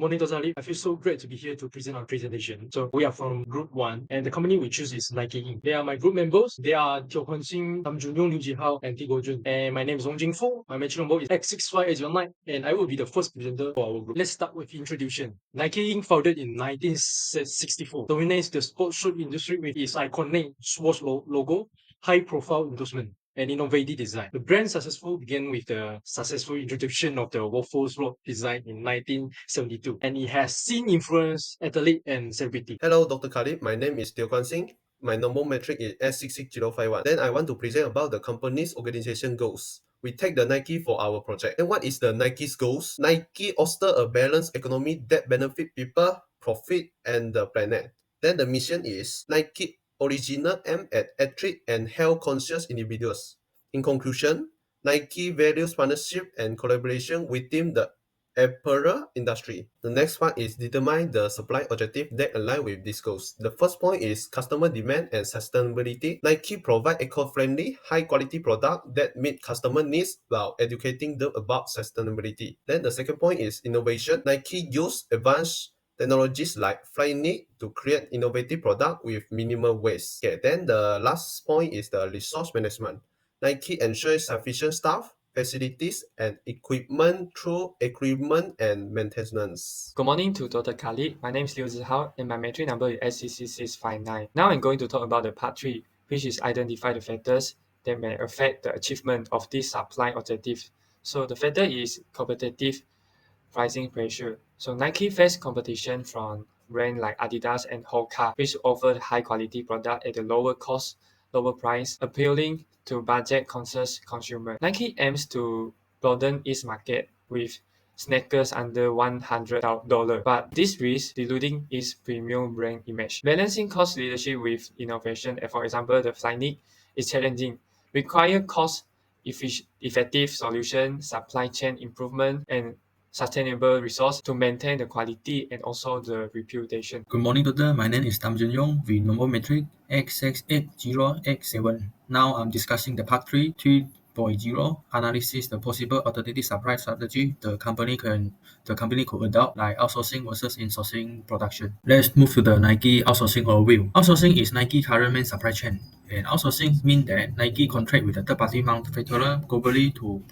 morning, Dr. Ali. I feel so great to be here to present our presentation. So we are from Group 1, and the company we choose is Nike Inc. They are my group members. They are KUAN, Tam Junyoung, Liu Jihao, and T Gojun. And my name is Jing Fu. My matching number is X65809, and I will be the first presenter for our group. Let's start with introduction. Nike Inc. founded in 1964, dominates the sports shoe industry with its iconic swoosh logo, high-profile endorsement, and innovative design. The brand successful began with the successful introduction of the Waffles Road design in 1972, and it has seen influence athlete and celebrity. Hello, Dr. Khalid. My name is Kuan Singh. My number metric is S66051. Then I want to present about the company's organization goals. We take the Nike for our project. And what is the Nike's goals? Nike foster a balanced economy that benefit people, profit, and the planet. Then the mission is Nike original aim at athlete and health-conscious individuals. In conclusion, Nike values partnership and collaboration within the apparel industry. The next one is determine the supply objective that align with these goals. The first point is customer demand and sustainability. Nike provide eco-friendly, high-quality product that meet customer needs while educating them about sustainability. Then the second point is innovation. Nike use advanced technologies like Flyknit to create innovative product with minimal waste. Okay, then the last point is the resource management. Nike ensures sufficient staff, facilities, and equipment through equipment and maintenance. Good morning to Dr. Khalid. My name is Liu Zihao and my matrix number is SCC659. Now I'm going to talk about the part 3, which is identify the factors that may affect the achievement of this supply objective. So the factor is competitive pricing pressure. So Nike face competition from brands like Adidas and Hoka, which offer high quality product at a lower cost, lower price, appealing to budget conscious consumer. Nike aims to broaden its market with sneakers under $100, but this risks diluting its premium brand image. Balancing cost leadership with innovation, for example, the Flyknit, is challenging. Require cost effective solution, supply chain improvement, and sustainable resource to maintain the quality and also the reputation. Good morning, Doctor. My name is Tam Junyoung with number metric X680X7. Now I'm discussing the part 3.0 analysis the possible alternative supply strategy the company could adopt, like outsourcing versus insourcing production. Let's move to the Nike outsourcing overview. Outsourcing is Nike current main supply chain, and outsourcing means that Nike contract with a third-party manufacturer globally to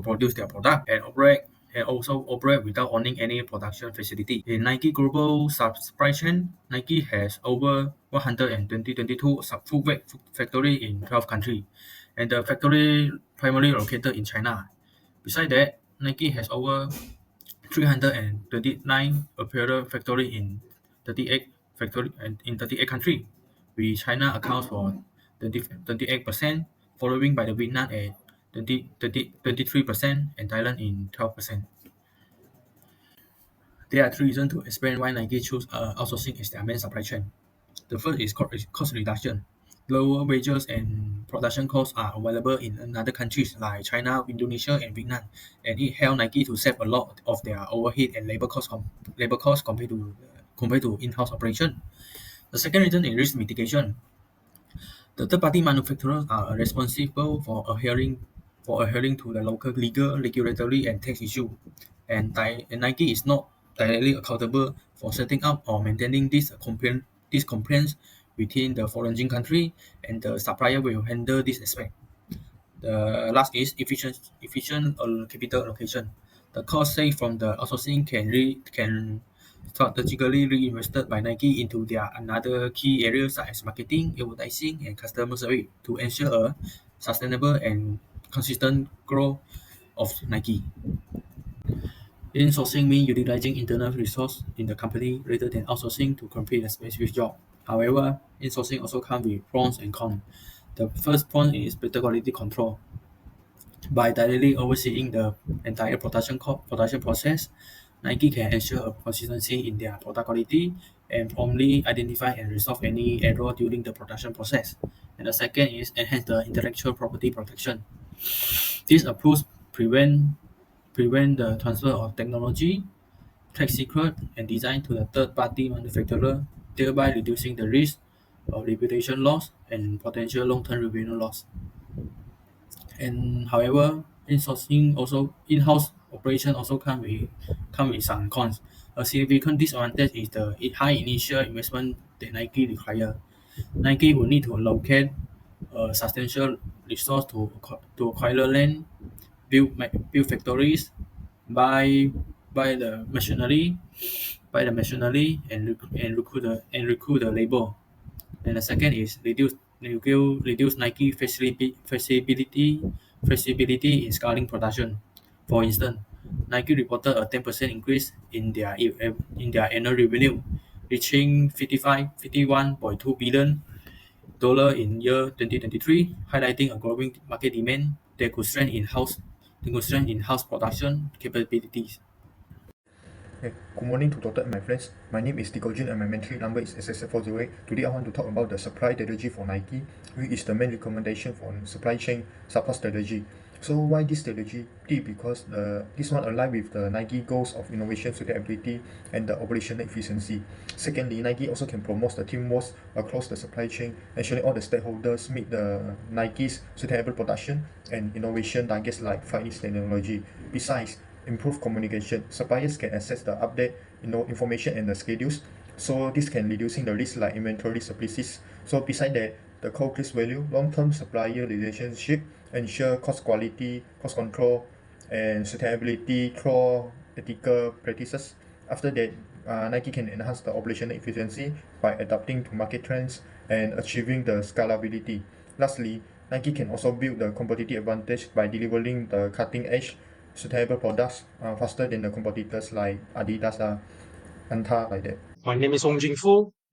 produce their product and also operate without owning any production facility. In Nike global supply chain, Nike has over 122 footwear factories in 12 countries, and the factory primarily located in China. Besides that, Nike has over 329 apparel factories in 38 countries, with China accounts for 28%, following by the Vietnam at 23% and Thailand in 12%. There are 3 reasons to explain why Nike chose outsourcing as their main supply chain. The first is cost reduction. Lower wages and production costs are available in other countries like China, Indonesia, and Vietnam, and it helped Nike to save a lot of their overhead and labor costs compared to in-house operation. The second reason is risk mitigation. The third-party manufacturers are responsible for adhering to the local legal, regulatory, and tax issue, and Nike is not directly accountable for setting up or maintaining these complaints within the foreign country, and the supplier will handle this aspect. The last is efficient capital allocation. The cost saved from the outsourcing can strategically reinvested by Nike into their another key areas such as marketing, advertising, and customer service to ensure a sustainable and consistent growth of Nike. Insourcing means utilizing internal resources in the company rather than outsourcing to complete a specific job. However, insourcing also comes with pros and cons. The first point is better quality control. By directly overseeing the entire production process, Nike can ensure a consistency in their product quality and promptly identify and resolve any error during the production process. And the second is enhance the intellectual property protection. This approach prevent the transfer of technology, trade secret, and design to the third-party manufacturer, thereby reducing the risk of reputation loss and potential long-term revenue loss. And however, in-house operation also come with some cons. A significant disadvantage is the high initial investment that Nike require. Nike will need to allocate a substantial resource to acquire land, build factories, buy buy the machinery, and recruit the labor. And the second is reduce Nike flexibility in scaling production. For instance, Nike reported a 10% increase in their annual revenue, reaching 51.2 billion in year 2023, highlighting a growing market demand that could strengthen in-house production capabilities. Hey, good morning to Dr. and my friends. My name is Jin and my entry number is SS408. Today I want to talk about the supply strategy for Nike, which is the main recommendation for supply chain support strategy. So why this strategy? Because this one align with the Nike goals of innovation, sustainability, and the operational efficiency. Secondly, Nike also can promote the teamwork across the supply chain, ensuring all the stakeholders meet the Nike's sustainable production and innovation targets like 5G technology. Besides, improve communication. Suppliers can access the update, information and the schedules. So this can reducing the risk like inventory surpluses. So beside that, the core case value, long-term supplier relationship, ensure cost quality, cost control, and sustainability through ethical practices. After that, Nike can enhance the operational efficiency by adapting to market trends and achieving the scalability. Lastly, Nike can also build the competitive advantage by delivering the cutting-edge sustainable products faster than the competitors like Adidas, Anta, like that. My name is Jing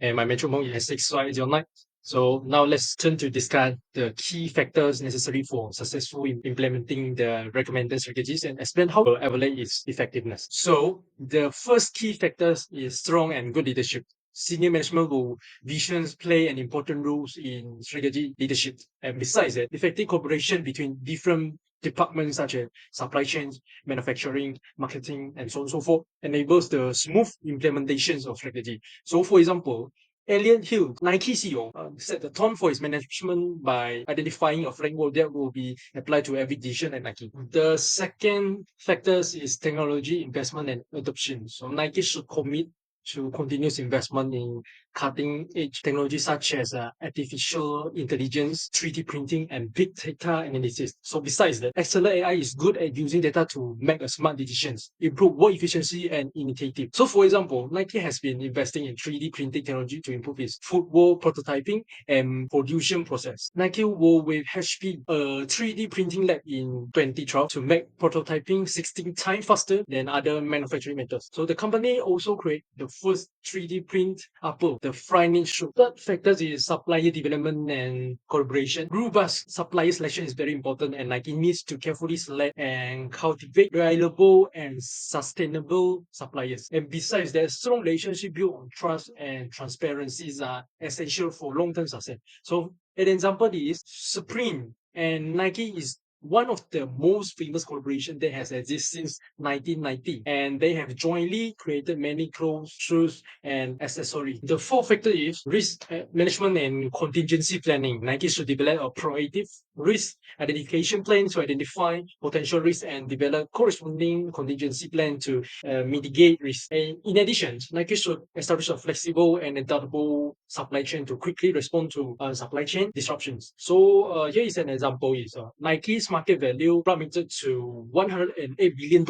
and my metro mode is S609. So now let's turn to discuss the key factors necessary for successful implementing the recommended strategies and explain how to evaluate its effectiveness. So the first key factors is strong and good leadership. Senior management will visions play an important role in strategy leadership. And besides that, effective cooperation between different departments such as supply chains, manufacturing, marketing, and so on and so forth enables the smooth implementations of strategy. So, for example, Elliot Hill, Nike CEO, set the tone for his management by identifying a framework that will be applied to every decision at Nike. The second factor is technology investment and adoption. So Nike should commit to continuous investment in cutting-edge technologies such as artificial intelligence, 3D printing, and big data analysis. So besides that, Accelerate AI is good at using data to make smart decisions, improve work efficiency and initiative. So for example, Nike has been investing in 3D printing technology to improve its footwear prototyping and production process. Nike worked with HP, a 3D printing lab in 2012 to make prototyping 16 times faster than other manufacturing methods. So the company also created the first 3D print upper, the frying shoe. Third factor is supplier development and collaboration. Robust supplier selection is very important, and Nike needs to carefully select and cultivate reliable and sustainable suppliers. And besides that, strong relationship built on trust and transparencies are essential for long-term success. So an example is Supreme and Nike is one of the most famous collaboration that has existed since 1990, and they have jointly created many clothes, shoes, and accessories. The fourth factor is risk management and contingency planning. Nike should develop a proactive risk identification plan to identify potential risks and develop corresponding contingency plan to mitigate risk. And in addition, Nike should establish a flexible and adaptable supply chain to quickly respond to supply chain disruptions. So here is an example: is Nike's market value plummeted to $108 billion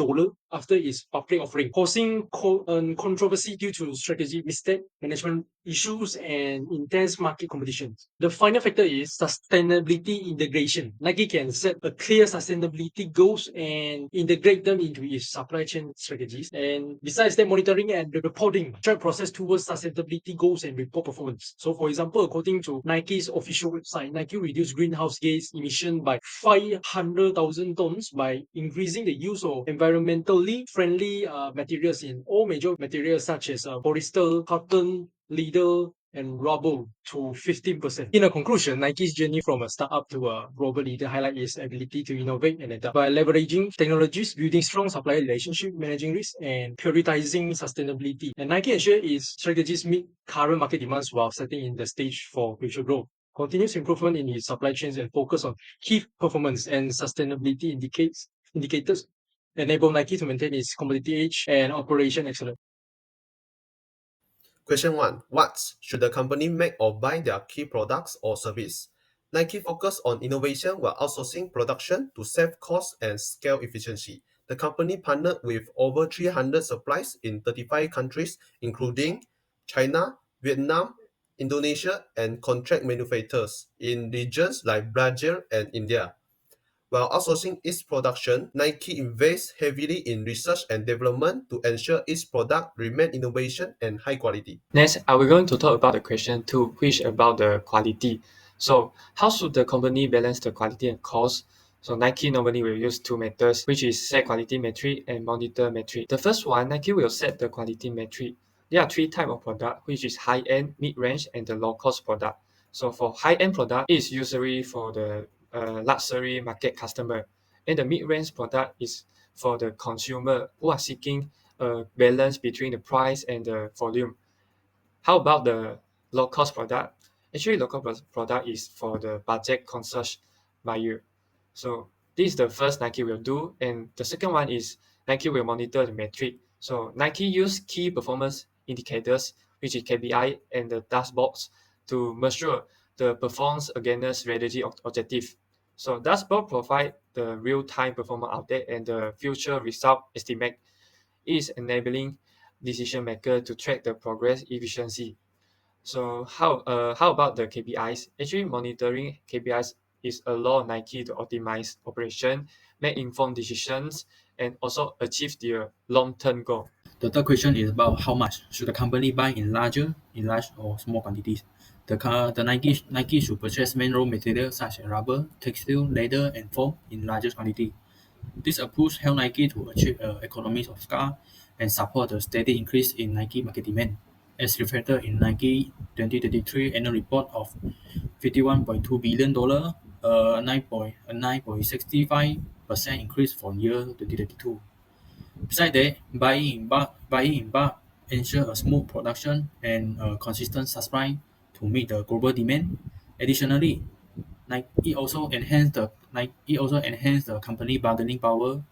after its public offering, causing controversy due to strategy mistake, management issues, and intense market competition. The final factor is sustainability integration. Nike can set a clear sustainability goals and integrate them into its supply chain strategies. And besides that, monitoring and reporting track process towards sustainability goals and report performance. So for example, according to Nike's official website, Nike reduced greenhouse gas emission by 500,000 tons by increasing the use of environmentally friendly materials in all major materials such as polyester, cotton, leather, and rubber to 15%. In a conclusion, Nike's journey from a startup to a global leader highlights its ability to innovate and adapt by leveraging technologies, building strong supplier relationship, managing risk, and prioritizing sustainability. And Nike ensures its strategies meet current market demands while setting in the stage for future growth. Continuous improvement in its supply chains and focus on key performance and sustainability indicators enable Nike to maintain its competitive edge and operation excellence. Question 1. What should the company make or buy their key products or service? Nike focus on innovation while outsourcing production to save costs and scale efficiency. The company partnered with over 300 suppliers in 35 countries, including China, Vietnam, Indonesia, and contract manufacturers in regions like Brazil and India. While outsourcing its production, Nike invests heavily in research and development to ensure its product remain innovation and high quality. Next, we're going to talk about the question 2, which is about the quality. So how should the company balance the quality and cost? So Nike normally will use two methods, which is set quality metric and monitor metric. The first one, Nike will set the quality metric. There are three types of product, which is high-end, mid-range, and the low-cost product. So for high-end product, it is usually for the luxury market customer, and the mid-range product is for the consumer who are seeking a balance between the price and the volume. How about the low-cost product? Actually, product is for the budget conscious buyer. So this is the first Nike will do, and the second one is Nike will monitor the metric. So Nike use key performance indicators, which is KPI, and the dashboards to measure the performance against strategy objective. So dashboard provide the real-time performance update and the future result estimate. It is enabling decision maker to track the progress efficiency. So how about the KPIs? Actually, monitoring KPIs is allow Nike to optimize operation, make informed decisions, and also achieve their long-term goal. The third question is about how much should the company buy in large or small quantities. The Nike should purchase main raw materials such as rubber, textile, leather, and foam in largest quantity. This approach helps Nike to achieve economies of scale and support the steady increase in Nike market demand, as reflected in Nike 2023 annual report of $51.2 billion, a 9.65% increase from year 2022. Besides that, buying in bulk ensure a smooth production and a consistent supply to meet the global demand. Additionally, it also enhanced the company bargaining power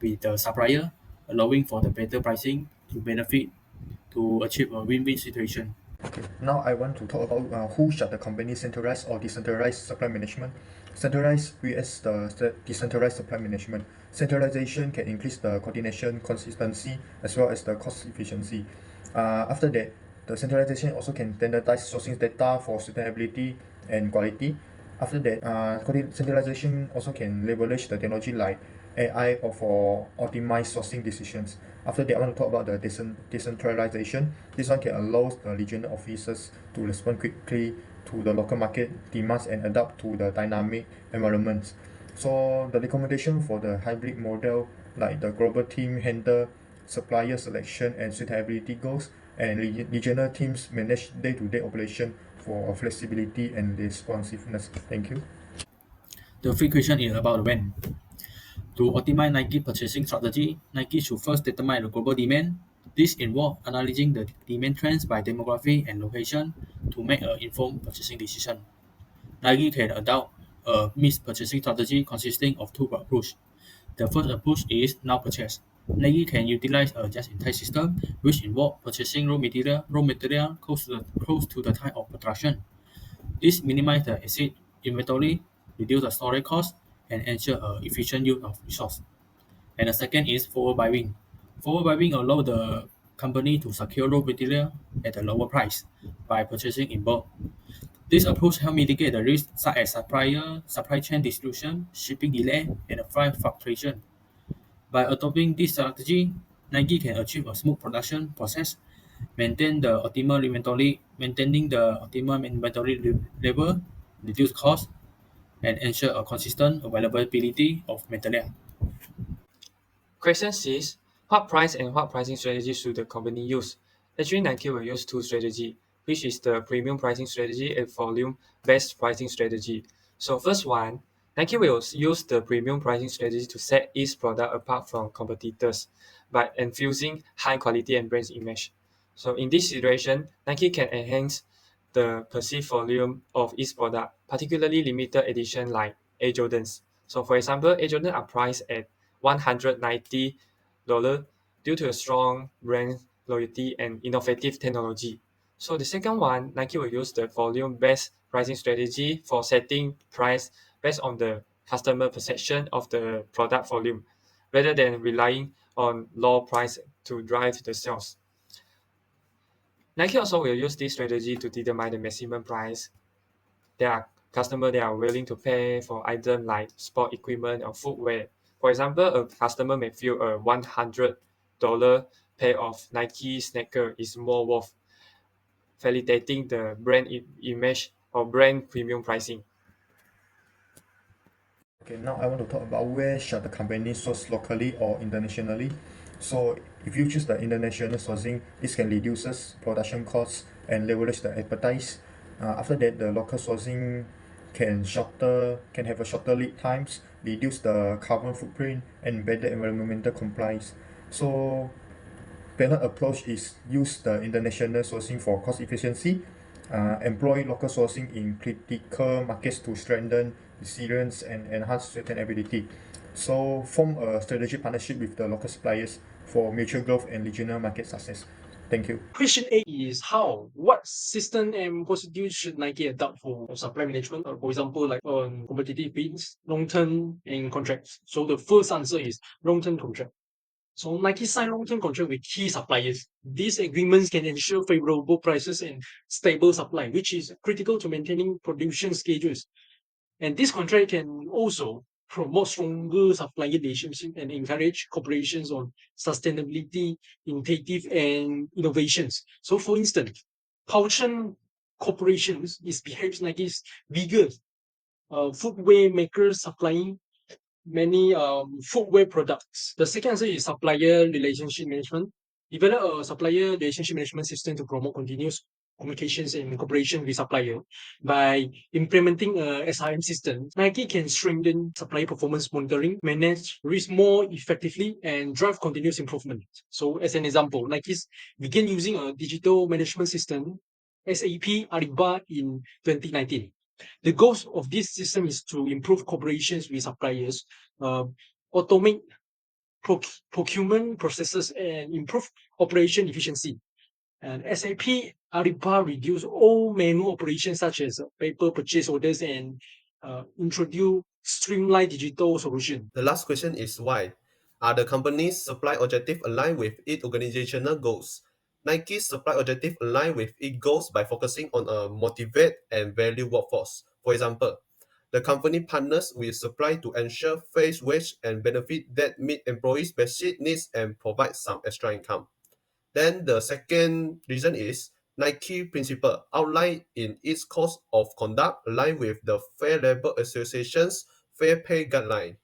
with the supplier, allowing for the better pricing to benefit to achieve a win-win situation. Okay, now I want to talk about who should the company centralize or decentralize supply management. Centralized vs the decentralized supply management. Centralization can increase the coordination, consistency, as well as the cost efficiency. After that, the centralization also can standardize sourcing data for sustainability and quality. After that, centralization also can leverage the technology like AI or for optimized sourcing decisions. After that, I want to talk about the decentralization. This one can allow the regional officers to respond quickly to the local market demands and adapt to the dynamic environments. So the recommendation for the hybrid model, like the global team handle supplier selection and sustainability goals, and regional teams manage day-to-day operation for flexibility and responsiveness. Thank you. The fifth question is about when. To optimize Nike purchasing strategy, Nike should first determine the global demand. This involves analyzing the demand trends by demography and location to make an informed purchasing decision. Nike can adopt a mixed purchasing strategy consisting of two approaches. The first approach is now purchase. Nike can utilize a just-in-time system, which involves purchasing raw material close to the time of production. This minimizes the asset inventory, reduce the storage cost, and ensure efficient use of resource. And the second is forward buying. Forward buying allows the company to secure raw material at a lower price by purchasing in bulk. This approach helps mitigate the risks such as supply chain disruption, shipping delay, and price fluctuation. By adopting this strategy, Nike can achieve a smooth production process, maintaining the optimal inventory level, reduce costs, and ensure a consistent availability of material. Question 6. What price and what pricing strategy should the company use? Actually, Nike will use two strategies, which is the premium pricing strategy and volume-based pricing strategy. So first one, Nike will use the premium pricing strategy to set its product apart from competitors by infusing high quality and brand image. So in this situation, Nike can enhance the perceived volume of its product, particularly limited edition like Air Jordans. So for example, Air Jordan are priced at $190 due to a strong brand loyalty and innovative technology. So the second one, Nike will use the volume-based pricing strategy for setting price based on the customer perception of the product volume, rather than relying on low price to drive the sales. Nike also will use this strategy to determine the maximum price there are customers that are willing to pay for items like sport equipment or footwear. For example, a customer may feel a $100 pair of Nike sneaker is more worth, validating the brand image or brand premium pricing. Okay, now I want to talk about where should the company source locally or internationally. So if you choose the international sourcing, this can reduces production costs and leverage the expertise. After that, the local sourcing can have a shorter lead times, reduce the carbon footprint, and better environmental compliance. So balanced approach is use the international sourcing for cost efficiency, employ local sourcing in critical markets to strengthen resilience and enhance sustainability. So form a strategic partnership with the local suppliers for mutual growth and regional market success. Thank you. Question 8 is what system and procedures should Nike adopt for supply management? For example, like on competitive bids, long-term and contracts. So the first answer is long-term contract. So Nike sign long-term contract with key suppliers. These agreements can ensure favorable prices and stable supply, which is critical to maintaining production schedules. And this contract can also promote stronger supplier relationship and encourage cooperations on sustainability, initiative, and innovations. So, for instance, Pouchen Corporations is perhaps Nike's biggest footwear makers supplying many footwear products. The second answer is supplier relationship management. Develop a supplier relationship management system to promote continuous communications and cooperation with supplier. By implementing a SRM system, Nike can strengthen supplier performance monitoring, manage risk more effectively, and drive continuous improvement. So, as an example, Nike's began using a digital management system, SAP Ariba, in 2019. The goal of this system is to improve cooperations with suppliers, automate procurement processes, and improve operation efficiency. And SAP Ariba reduce all manual operations such as paper purchase orders and introduce streamlined digital solution. The last question is why? Are the company's supply objective aligned with its organizational goals? Nike's supply objective align with its goals by focusing on a motivated and valued workforce. For example, the company partners with supply to ensure fair wage and benefit that meet employees' basic needs and provide some extra income. Then the second reason is Nike principle outlined in its code of conduct align with the Fair Labor Association's fair pay guideline.